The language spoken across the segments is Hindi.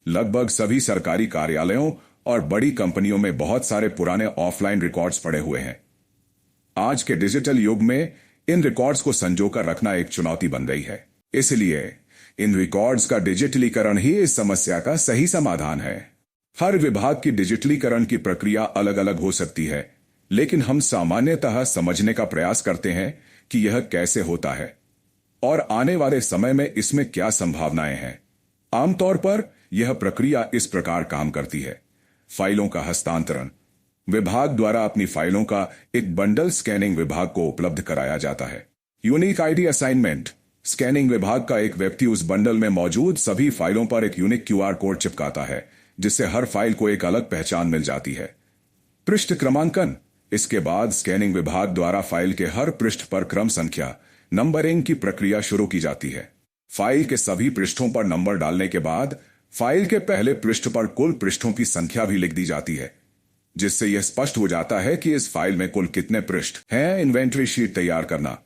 लगभग सभी सरकारी कार्यालयों और बड़ी कंपनियों में बहुत सारे पुराने ऑफलाइन रिकॉर्ड्स पड़े हुए हैं। आज के डिजिटल युग में इन रिकॉर्ड्स को संजोकर रखना एक चुनौती बन गई है। इसलिए इन रिकॉर्ड्स का डिजिटलीकरण ही इस समस्या का सही समाधान है। हर विभाग की डिजिटलीकरण की प्रक्रिया अलग अलग हो सकती है, लेकिन हम सामान्यतः समझने का प्रयास करते हैं कि यह कैसे होता है और आने वाले समय में इसमें क्या संभावनाएं हैं। आमतौर पर यह प्रक्रिया इस प्रकार काम करती है। फाइलों का हस्तांतरण। विभाग द्वारा अपनी फाइलों का एक बंडल स्कैनिंग विभाग को उपलब्ध कराया जाता है। Unique ID assignment. स्कैनिंग विभाग का एक व्यक्ति उस बंडल में मौजूद सभी फाइलों पर एक यूनिक क्यूआर कोड चिपकाता है, जिससे हर फाइल को एक अलग पहचान मिल जाती है। पृष्ठ क्रमांकन। इसके बाद स्कैनिंग विभाग द्वारा फाइल के हर पृष्ठ पर क्रम संख्या नंबरिंग की प्रक्रिया शुरू की जाती है। फाइल के सभी पृष्ठों पर नंबर डालने के बाद फाइल के पहले पृष्ठ पर कुल पृष्ठों की संख्या भी लिख दी जाती है, जिससे यह स्पष्ट हो जाता है कि इस फाइल में कुल कितने पृष्ठ हैं। इन्वेंट्री शीट तैयार करना।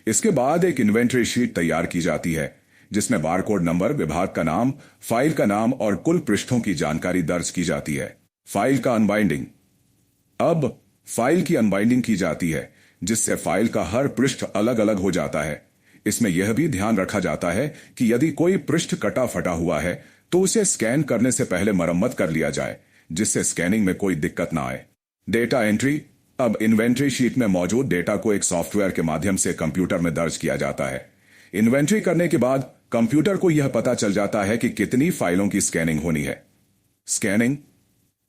इसके बाद एक इन्वेंट्री शीट तैयार की जाती है, जिसमें बारकोड नंबर, विभाग का नाम, फाइल का नाम और कुल पृष्ठों की जानकारी दर्ज की जाती है। फाइल का अनबाइंडिंग। अब फाइल की अनबाइंडिंग की जाती है, जिससे फाइल का हर पृष्ठ अलग अलग हो जाता है। इसमें यह भी ध्यान रखा जाता है कि यदि कोई पृष्ठ कटा फटा हुआ है तो उसे स्कैन करने से पहले मरम्मत कर लिया जाए, जिससे स्कैनिंग में कोई दिक्कत ना आए। Data entry. अब इन्वेंट्री शीट में मौजूद डेटा को एक सॉफ्टवेयर के माध्यम से कंप्यूटर में दर्ज किया जाता है। इन्वेंट्री करने के बाद कंप्यूटर को यह पता चल जाता है कि कितनी फाइलों की स्कैनिंग होनी है। स्कैनिंग।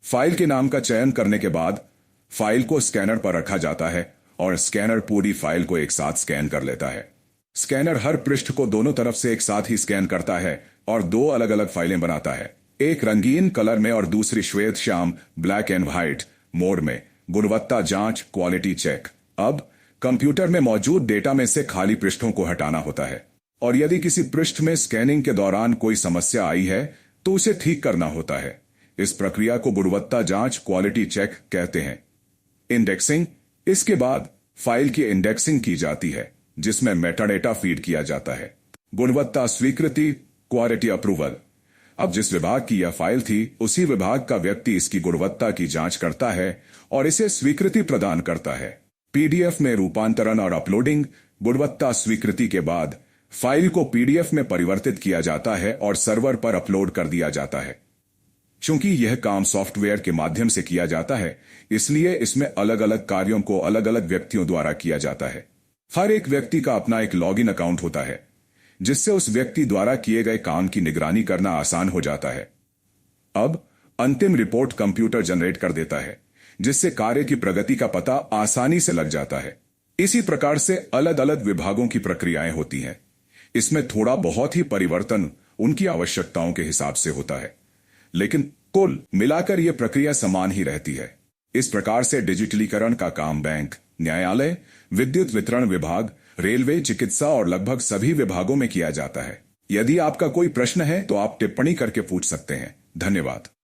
फाइल के नाम का चयन करने के बाद फाइल को स्कैनर पर रखा जाता है और स्कैनर पूरी फाइल को एक साथ स्कैन कर लेता है। स्कैनर हर पृष्ठ को दोनों तरफ से एक साथ ही स्कैन करता है और दो अलग अलग फाइलें बनाता है, एक रंगीन कलर में और दूसरी श्वेत Shyam black and white mode में। गुणवत्ता जांच, क्वालिटी चेक। अब कंप्यूटर में मौजूद डेटा में से खाली पृष्ठों को हटाना होता है और यदि किसी पृष्ठ में स्कैनिंग के दौरान कोई समस्या आई है तो उसे ठीक करना होता है। इस प्रक्रिया को गुणवत्ता जांच, क्वालिटी चेक कहते हैं। इंडेक्सिंग। इसके बाद फाइल की इंडेक्सिंग की जाती है, जिसमें मेटाडेटा फीड किया जाता है। गुणवत्ता स्वीकृति, क्वालिटी अप्रूवल। अब जिस विभाग की यह फाइल थी, उसी विभाग का व्यक्ति इसकी गुणवत्ता की जांच करता है और इसे स्वीकृति प्रदान करता है। पीडीएफ में रूपांतरण और अपलोडिंग। गुणवत्ता स्वीकृति के बाद फाइल को पीडीएफ में परिवर्तित किया जाता है और सर्वर पर अपलोड कर दिया जाता है। चूंकि यह काम सॉफ्टवेयर के माध्यम से किया जाता है, इसलिए इसमें अलग अलग कार्यों को अलग अलग व्यक्तियों द्वारा किया जाता है। हर एक व्यक्ति का अपना एक लॉगिन अकाउंट होता है, जिससे उस व्यक्ति द्वारा किए गए काम की निगरानी करना आसान हो जाता है। अब अंतिम रिपोर्ट कंप्यूटर जनरेट कर देता है, जिससे कार्य की प्रगति का पता आसानी से लग जाता है। इसी प्रकार से अलग अलग विभागों की प्रक्रियाएं होती हैं। इसमें थोड़ा बहुत ही परिवर्तन उनकी आवश्यकताओं के हिसाब से होता है, लेकिन कुल मिलाकर यह प्रक्रिया समान ही रहती है। इस प्रकार से डिजिटलीकरण का काम बैंक, न्यायालय, विद्युत वितरण विभाग, रेलवे, चिकित्सा और लगभग सभी विभागों में किया जाता है। यदि आपका कोई प्रश्न है तो आप टिप्पणी करके पूछ सकते हैं। धन्यवाद।